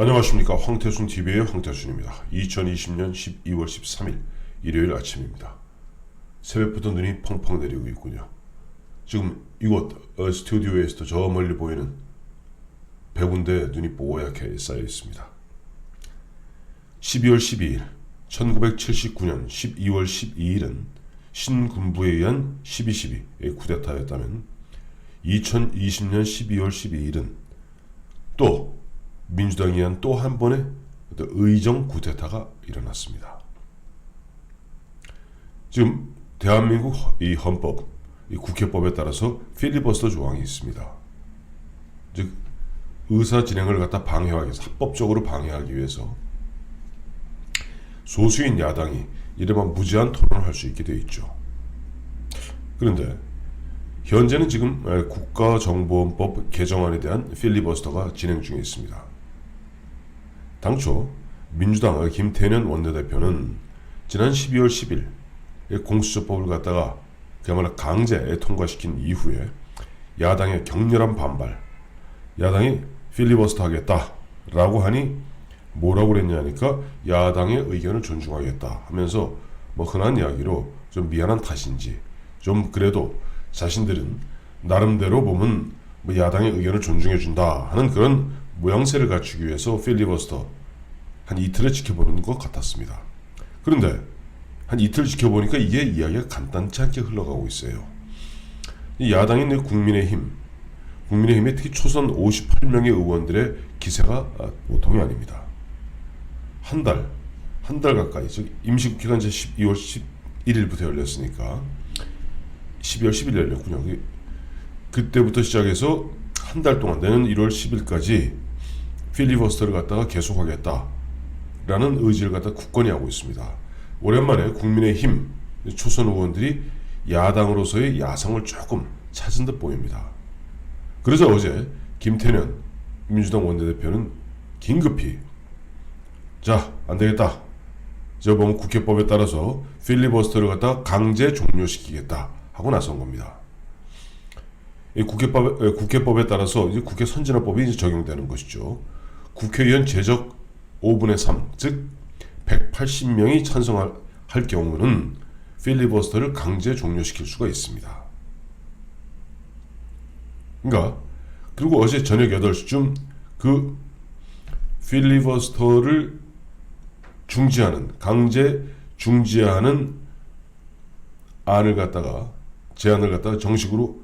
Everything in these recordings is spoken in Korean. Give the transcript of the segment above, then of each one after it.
안녕하십니까. 황태순TV의 황태순입니다. 2020년 12월 13일 일요일 아침입니다. 새벽부터 눈이 펑펑 내리고 있군요. 지금 이곳 스튜디오에서도 저 멀리 보이는 100군데 눈이 뽀얗게 쌓여 있습니다. 12월 12일 1979년 12월 12일은 신군부에 의한 12.12의 쿠데타였다면 2020년 12월 12일은 또 민주당이 한 또 한 번의 의정 쿠데타가 일어났습니다. 지금 대한민국 이 헌법, 이 국회법에 따라서 필리버스터 조항이 있습니다. 즉 의사 진행을 갖다 방해하기 위해서, 합법적으로 방해하기 위해서 소수인 야당이 이른바 무제한 토론을 할 수 있게 되어 있죠. 그런데 현재는 지금 국가정보원법 개정안에 대한 필리버스터가 진행 중에 있습니다. 당초 민주당의 김태년 원내대표는 지난 12월 10일 공수처법을 갖다가 그야말로 강제 통과시킨 이후에 야당의 격렬한 반발, 야당이 필리버스터 하겠다라고 하니 뭐라고 그랬냐 하니까 야당의 의견을 존중하겠다 하면서 뭐 흔한 이야기로 좀 미안한 탓인지 좀 그래도 자신들은 나름대로 보면 뭐 야당의 의견을 존중해준다 하는 그런 모양새를 갖추기 위해서 필리버스터 한 이틀을 지켜보는 것 같았습니다. 그런데 한 이틀 지켜보니까 이게 이야기가 간단치 않게 흘러가고 있어요. 이 야당인 국민의힘의 특히 초선 58명의 의원들의 기세가 보통이 아닙니다. 한 달 가까이, 즉 임시국회가 이제 12월 11일부터 열렸으니까 12월 10일 열렸군요. 그때부터 시작해서 한 달 동안 내년 1월 10일까지 필리버스터를 갖다가 계속하겠다라는 의지를 갖다 굳건히 하고 있습니다. 오랜만에 국민의힘 초선 의원들이 야당으로서의 야성을 조금 찾은 듯 보입니다. 그래서 어제 김태년 민주당 원내대표는 긴급히 자, 안되겠다. 저 보면 국회법에 따라서 필리버스터를 갖다가 강제 종료시키겠다 하고 나선 겁니다. 이 국회법에 따라서 이제 국회 선진화법이 이제 적용되는 것이죠. 국회의원 제적 5분의 3, 즉 180명이 찬성할 경우는 필리버스터를 강제 종료시킬 수가 있습니다. 그러니까 그리고 어제 저녁 8시쯤 그 필리버스터를 강제 중지하는 제안을 갖다가 정식으로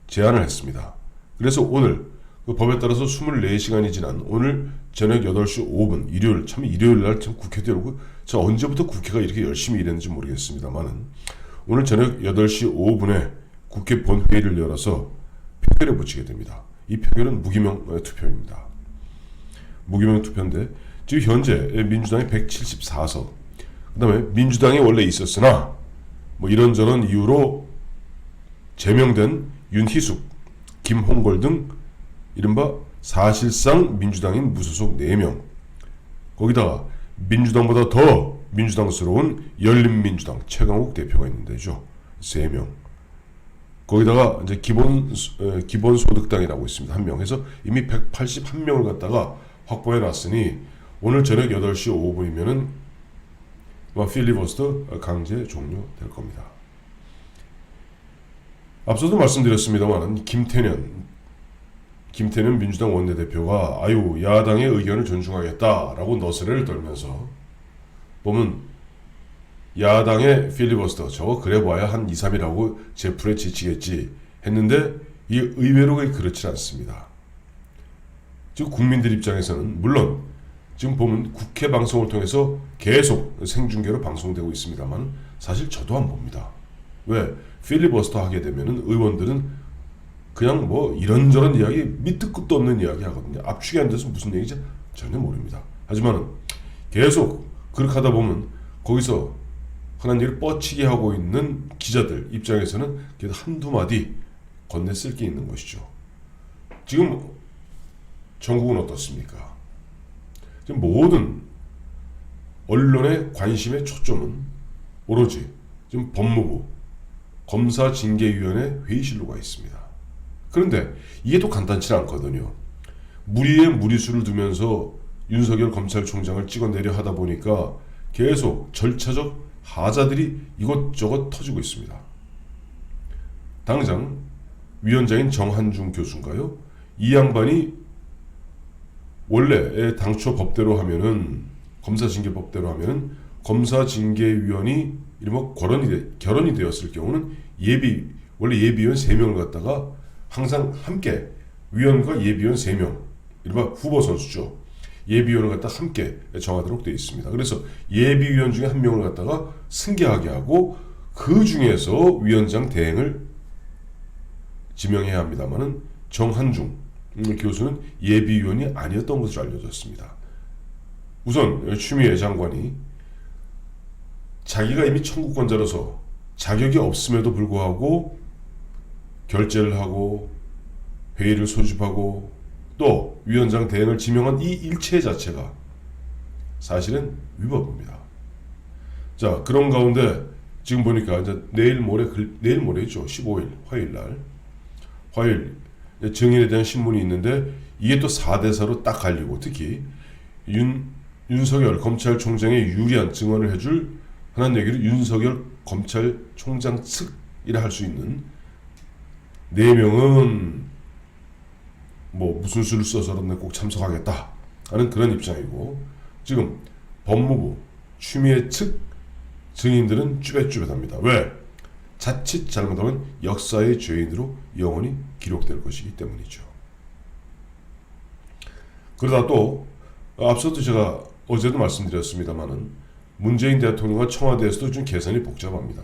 제안을 했습니다. 그래서 오늘 그 법에 따라서 24시간이 지난 오늘 저녁 8시 5분 일요일 날 참 국회도 열고 저 언제부터 국회가 이렇게 열심히 일했는지 모르겠습니다만은 오늘 저녁 8시 5분에 국회 본회의를 열어서 표결에 붙이게 됩니다. 이 표결은 무기명 투표입니다. 무기명 투표인데 지금 현재 민주당이 174석, 그 다음에 민주당이 원래 있었으나 뭐 이런저런 이유로 제명된 윤희숙, 김홍걸 등 이른바 사실상 민주당인 무소속 4명, 거기다가 민주당보다 더 민주당스러운 열린민주당 최강욱 대표가 있는데죠. 3명. 거기다가 이제 기본소득당이라고 있습니다. 1명 해서 이미 181명을 갖다가 확보해 놨으니 오늘 저녁 8시 5분이면은 필리버스터 강제 종료될 겁니다. 앞서도 말씀드렸습니다만 김태년 민주당 원내대표가 야당의 의견을 존중하겠다라고 너스레를 떨면서 보면 야당의 필리버스터 저거 그래봐야 한 2, 3일하고 제풀에 지치겠지 했는데 이게 의외로 그렇지 않습니다. 즉 국민들 입장에서는 물론 지금 보면 국회 방송을 통해서 계속 생중계로 방송되고 있습니다만 사실 저도 안 봅니다. 왜? 필리버스터 하게 되면은 의원들은 그냥 뭐 이런저런 이야기, 밑도 끝도 없는 이야기 하거든요. 압축이 안 돼서 무슨 얘기인지 전혀 모릅니다. 하지만 계속 그렇게 하다 보면 거기서 흔한 얘기를 뻗치게 하고 있는 기자들 입장에서는 그래도 한두 마디 건네쓸 게 있는 것이죠. 지금 전국은 어떻습니까? 지금 모든 언론의 관심의 초점은 오로지 지금 법무부 검사징계위원회 회의실로 가 있습니다. 그런데 이게 또 간단치 않거든요. 무리에 무리수를 두면서 윤석열 검찰총장을 찍어내려 하다 보니까 계속 절차적 하자들이 이것저것 터지고 있습니다. 당장 위원장인 정한중 교수인가요? 이 양반이 원래 당초 법대로 하면은 검사징계법대로 하면은 검사징계위원이 이른바 결원이 되었을 경우는 원래 예비위원 3명을 갖다가 항상 함께 위원과 예비위원 3명 이른바 후보 선수죠. 예비위원을 갖다 함께 정하도록 되어 있습니다. 그래서 예비위원 중에 한 명을 갖다가 승계하게 하고 그 중에서 위원장 대행을 지명해야 합니다만은 정한중 교수는 예비위원이 아니었던 것으로 알려졌습니다. 우선 추미애 장관이 자기가 이미 청구권자로서 자격이 없음에도 불구하고 결재를 하고 회의를 소집하고 또 위원장 대행을 지명한 이 일체 자체가 사실은 위법입니다. 자, 그런 가운데 지금 보니까 이제 내일 모레죠. 15일 화요일 증인에 대한 신문이 있는데 이게 또 4대4로 딱 갈리고 특히 윤석열 검찰총장의 유리한 증언을 해줄 하는 얘기를 윤석열 검찰총장 측이라 할 수 있는 4명은 뭐 무슨 수를 써서는 꼭 참석하겠다 하는 그런 입장이고 지금 법무부 추미애 측 증인들은 쭈뼛쭈뼛합니다. 왜? 자칫 잘못하면 역사의 죄인으로 영원히 기록될 것이기 때문이죠. 그러다 또 앞서도 제가 어제도 말씀드렸습니다마는 문재인 대통령과 청와대에서도 좀 계산이 복잡합니다.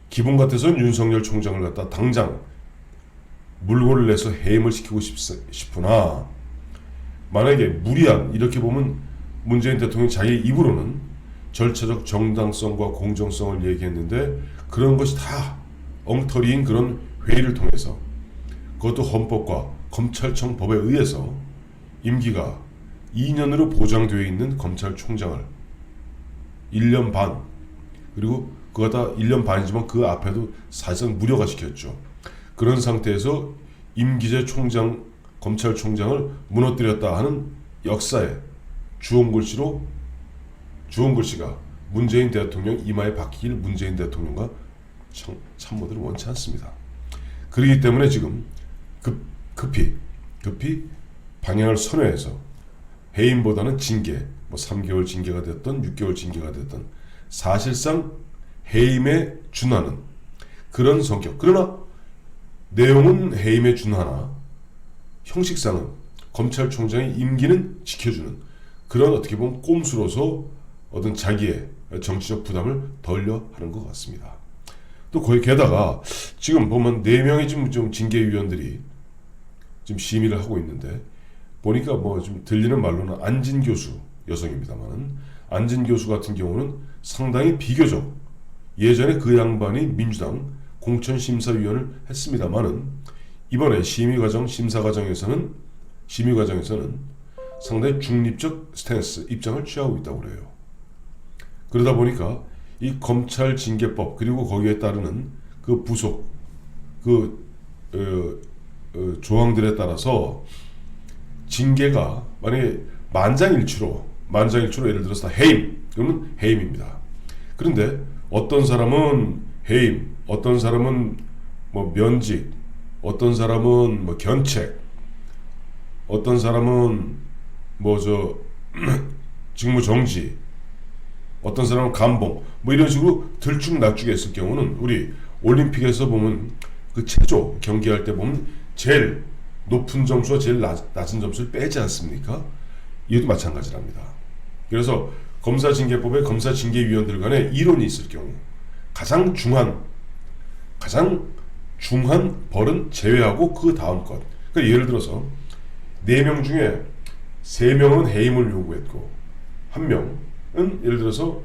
기분 같아서는 윤석열 총장을 갖다 당장 물고를 내서 해임을 시키고 싶으나 만약에 무리한 이렇게 보면 문재인 대통령이 자기 입으로는 절차적 정당성과 공정성을 얘기했는데 그런 것이 다 엉터리인 그런 회의를 통해서 그것도 헌법과 검찰청 법에 의해서 임기가 2년으로 보장되어 있는 검찰총장을 1년 반 그리고 그거 다 1년 반이지만 그 앞에도 사실상 무력화 시켰죠. 그런 상태에서 임기제 검찰총장을 무너뜨렸다 하는 역사에 주홍 글씨가 문재인 대통령 이마에 박히길 문재인 대통령과 참모들은 원치 않습니다. 그렇기 때문에 지금 급히 방향을 선회해서 해임보다는 징계, 3개월 징계가 됐던 6개월 징계가 됐던 사실상 해임에 준하는 그런 성격. 그러나 내용은 해임에 준하나 형식상은 검찰총장의 임기는 지켜주는 그런 어떻게 보면 꼼수로서 어떤 자기의 정치적 부담을 덜려 하는 것 같습니다. 또 거의 게다가 지금 보면 4명의 좀 징계위원들이 지금 심의를 하고 있는데 보니까 좀 들리는 말로는 안진 교수 여성입니다만은 안진 교수 같은 경우는 상당히 비교적 예전에 그 양반이 민주당 공천심사위원을 했습니다만은 이번에 심의 과정에서는 상당히 중립적 스탠스 입장을 취하고 있다고 그래요. 그러다 보니까 이 검찰징계법 그리고 거기에 따르는 그 부속 조항들에 따라서 징계가 만약에 만장일치로 예를 들어서 해임 그러면 해임입니다. 그런데 어떤 사람은 해임, 어떤 사람은 면직, 어떤 사람은 견책, 어떤 사람은 직무 정지, 어떤 사람은 감봉, 이런 식으로 들쭉날쭉했을 경우는 우리 올림픽에서 보면 그 체조 경기할 때 보면 제일 높은 점수와 제일 낮은 점수를 빼지 않습니까? 이것도 마찬가지랍니다. 그래서 검사징계법에 검사징계위원들 간에 이론이 있을 경우 가장 중한 벌은 제외하고 그 다음 것. 그러니까 예를 들어서 4명 중에 3명은 해임을 요구했고 1명은 예를 들어서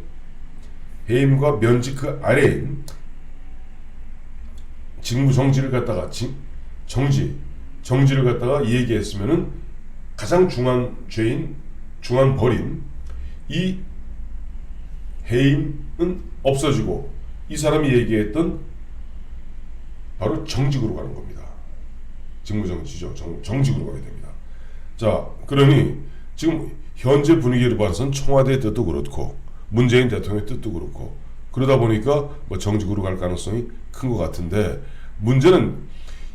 해임과 면직 그 아래인 직무 정지를 갖다가 정지를 갖다가 얘기했으면은 가장 중한 죄인 중한 벌인 이 해임은 없어지고 이 사람이 얘기했던 바로 정직으로 가는 겁니다. 직무정지죠. 정직으로 가게 됩니다. 자, 그러니 지금 현재 분위기를 봐서는 청와대의 뜻도 그렇고 문재인 대통령의 뜻도 그렇고 그러다 보니까 뭐 정직으로 갈 가능성이 큰 것 같은데 문제는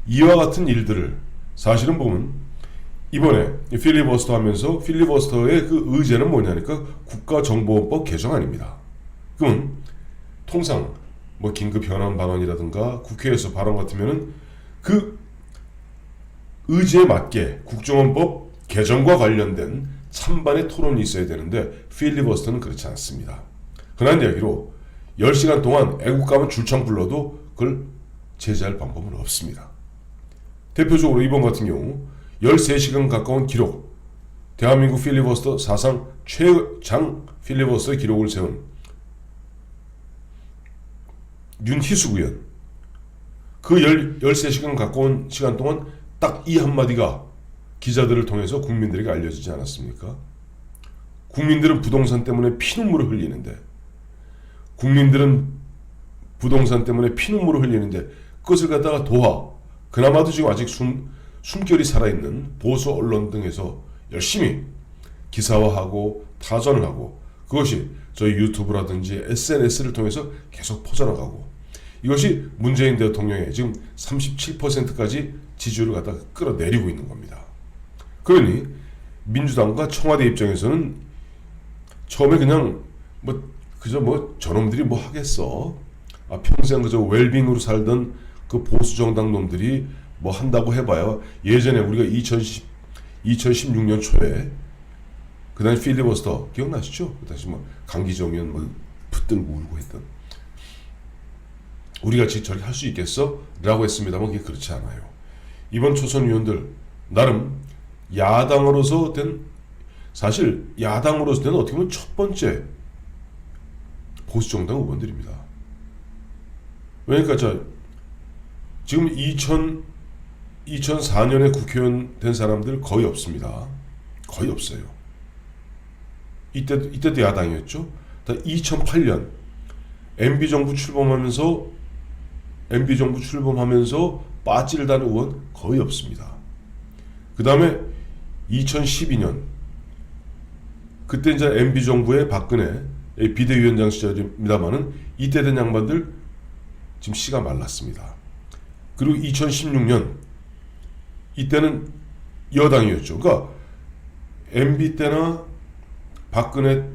이와 같은 일들을 사실은 보면 이번에 필리버스터 하면서 필리버스터의 그 의제는 뭐냐니까 국가정보원법 개정안입니다. 그럼 통상 뭐 긴급 현안 발언이라든가 국회에서 발언 같으면은 그 의지에 맞게 국정원법 개정과 관련된 찬반의 토론이 있어야 되는데 필리버스터는 그렇지 않습니다. 흔한 이야기로 10시간 동안 애국가만 줄창 불러도 그걸 제재할 방법은 없습니다. 대표적으로 이번 같은 경우 13시간 가까운 기록, 대한민국 필리버스터 사상 최장 필리버스터 기록을 세운 윤희숙 의원, 그 13시간 가까운 시간 동안 딱 이 한마디가 기자들을 통해서 국민들에게 알려지지 않았습니까? 국민들은 부동산 때문에 피눈물을 흘리는데 그것을 갖다가 그나마도 지금 아직 숨결이 살아있는 보수 언론 등에서 열심히 기사화하고 타전을 하고 그것이 저희 유튜브라든지 SNS를 통해서 계속 퍼져나가고 이것이 문재인 대통령의 지금 37%까지 지지율을 갖다가 끌어내리고 있는 겁니다. 그러니 민주당과 청와대 입장에서는 처음에 그냥 그저 저놈들이 뭐 하겠어. 평생 그저 웰빙으로 살던 그 보수 정당 놈들이 뭐 한다고 해봐야 예전에 우리가 2016년 초에 그 당시 필리버스터 기억나시죠? 그 당시 뭐 강기정 의원 붙들고 울고 했던 우리가 저렇게 할 수 있겠어? 라고 했습니다만 그게 그렇지 않아요. 이번 초선 의원들 나름 야당으로서 된 어떻게 보면 첫 번째 보수 정당 의원들입니다. 그러니까 지금 2004년에 국회의원 된 사람들 거의 없습니다. 거의 없어요. 이때도 야당이었죠. 2008년 MB 정부 출범하면서 빠지를 다는 의원 거의 없습니다. 그 다음에 2012년 그때 이제 MB 정부의 박근혜 비대위원장 시절입니다만은 이때 된 양반들 지금 씨가 말랐습니다. 그리고 2016년 이때는 여당이었죠. 그러니까 MB 때나 박근혜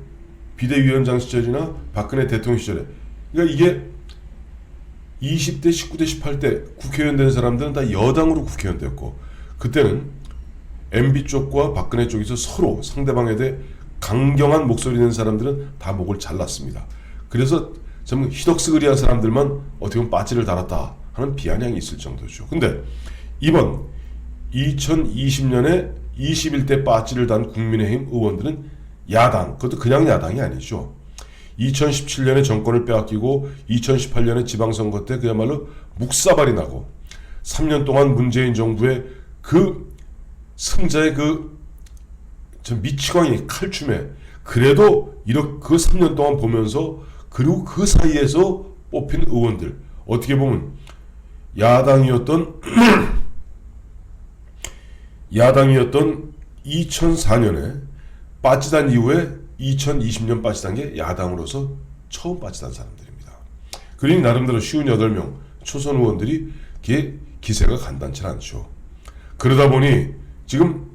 비대위원장 시절이나 박근혜 대통령 시절에 그러니까 이게 20대, 19대, 18대 국회의원 된 사람들은 다 여당으로 국회의원 됐고 그때는 MB 쪽과 박근혜 쪽에서 서로 상대방에 대해 강경한 목소리 낸 사람들은 다 목을 잘랐습니다. 그래서 좀 희덕스그리한 사람들만 어떻게 보면 빠지를 달았다 하는 비아냥이 있을 정도죠. 근데 이번 2020년에 21대 빠지를 단 국민의힘 의원들은 야당, 그것도 그냥 야당이 아니죠. 2017년에 정권을 빼앗기고 2018년에 지방선거 때 그야말로 묵사발이 나고 3년 동안 문재인 정부의 그 승자의 저 미치광이 칼춤에 그래도 이렇게 그 3년 동안 보면서 그리고 그 사이에서 뽑힌 의원들 어떻게 보면 야당이었던 2004년에 빠지단 이후에 2020년 빠지단 게 야당으로서 처음 빠지단 사람들입니다. 그러니 나름대로 58명 초선 의원들이 기세가 간단치 않죠. 그러다 보니 지금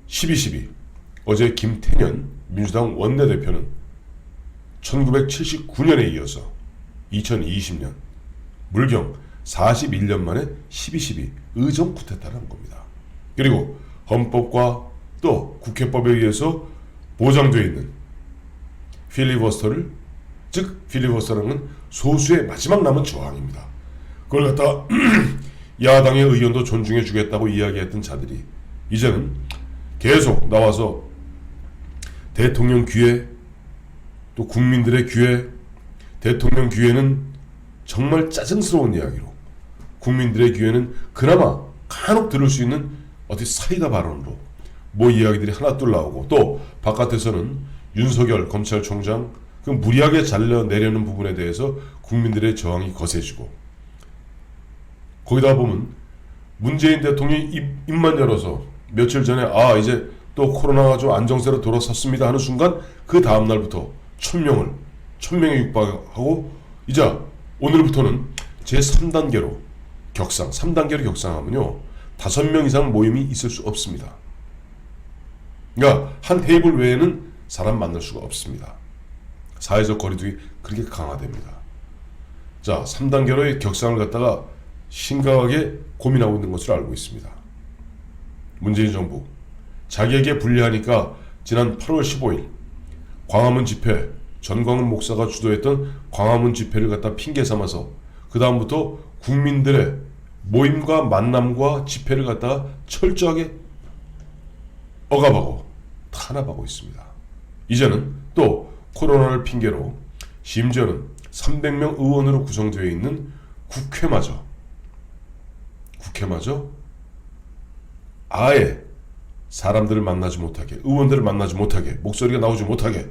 12.12 어제 김태년 민주당 원내대표는 1979년에 이어서 2020년 물경 41년 만에 12.12 의정 쿠데타를 한 겁니다. 그리고 헌법과 또 국회법에 의해서 보장되어 있는 필리버스터를 즉 필리버스터라는 건 소수의 마지막 남은 저항입니다. 그걸 갖다 야당의 의견도 존중해 주겠다고 이야기했던 자들이 이제는 계속 나와서 대통령 귀에 또 국민들의 귀에 대통령 귀에는 정말 짜증스러운 이야기로 국민들의 귀에는 그나마 간혹 들을 수 있는 어디 사이다 발언으로 뭐 이야기들이 하나둘 나오고 또 바깥에서는 윤석열 검찰총장 그 무리하게 잘라내려는 부분에 대해서 국민들의 저항이 거세지고 거기다 보면 문재인 대통령이 입만 열어서 며칠 전에 이제 또 코로나가 좀 안정세로 돌아섰습니다 하는 순간 그 다음날부터 1000명에 육박하고 이제 오늘부터는 제3단계로 3단계로 격상하면요 5명 이상 모임이 있을 수 없습니다. 그러니까 한 테이블 외에는 사람 만날 수가 없습니다. 사회적 거리두기 그렇게 강화됩니다. 자, 3단계로의 격상을 갖다가 심각하게 고민하고 있는 것으로 알고 있습니다. 문재인 정부 자기에게 불리하니까 지난 8월 15일 광화문 집회, 전광훈 목사가 주도했던 광화문 집회를 갖다 핑계 삼아서 그 다음부터 국민들의 모임과 만남과 집회를 갖다가 철저하게 억압하고 탄압하고 있습니다. 이제는 또 코로나를 핑계로 심지어는 300명 의원으로 구성되어 있는 국회마저 아예 사람들을 만나지 못하게, 의원들을 만나지 못하게, 목소리가 나오지 못하게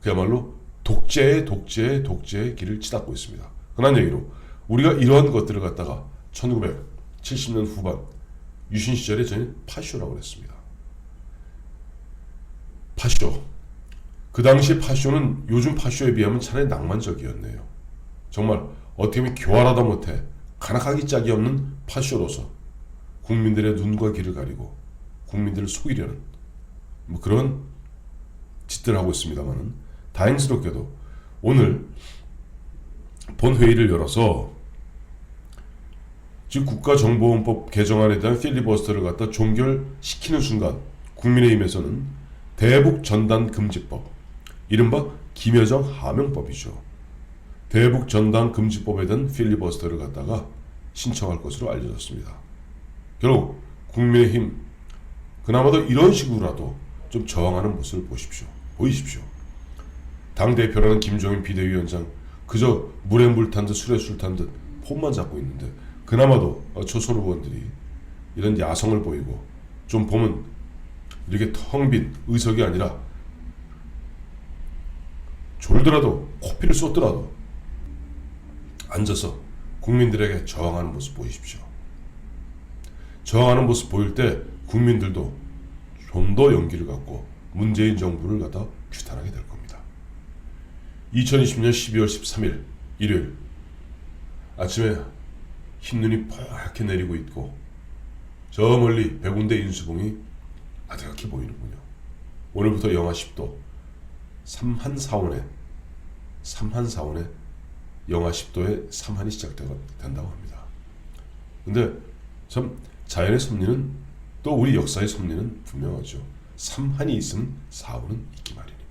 그야말로 독재의 길을 치닫고 있습니다. 그런 얘기로 우리가 이러한 것들을 갖다가 1970년 후반 유신 시절에 저는 파쇼라고 그랬습니다. 파쇼. 그 당시 파쇼는 요즘 파쇼에 비하면 차라리 낭만적이었네요. 정말 어떻게 보면 교활하다 못해 가락하기 짝이 없는 파쇼로서 국민들의 눈과 귀를 가리고 국민들을 속이려는 그런 짓들을 하고 있습니다만은 다행스럽게도 오늘 본회의를 열어서 즉 국가정보원법 개정안에 대한 필리버스터를 갖다 종결시키는 순간 국민의힘에서는 대북전단금지법, 이른바 김여정 하명법이죠. 대북전단금지법에 대한 필리버스터를 갖다가 신청할 것으로 알려졌습니다. 결국 국민의힘 그나마도 이런 식으로라도 좀 저항하는 모습을 보이십시오. 당대표라는 김종인 비대위원장 그저 물에 물 탄 듯 술에 술 탄 듯 폼만 잡고 있는데 그나마도 초선 의원들이 이런 야성을 보이고 좀 보면 이렇게 텅 빈 의석이 아니라 졸더라도 코피를 쏟더라도 앉아서 국민들에게 저항하는 모습 보이십시오. 저항하는 모습 보일 때 국민들도 좀 더 용기를 갖고 문재인 정부를 갖다 규탄하게 될 겁니다. 2020년 12월 13일 일요일 아침에 흰눈이 뽀얗게 내리고 있고 저 멀리 백운대 인수봉이 아득하게 보이는군요. 오늘부터 영하 10도 삼한사원에 영하 10도의 삼한이 시작된다고 합니다. 근데 참 자연의 섭리는 또 우리 역사의 섭리는 분명하죠. 삼한이 있으면 사원은 있기 마련이에요.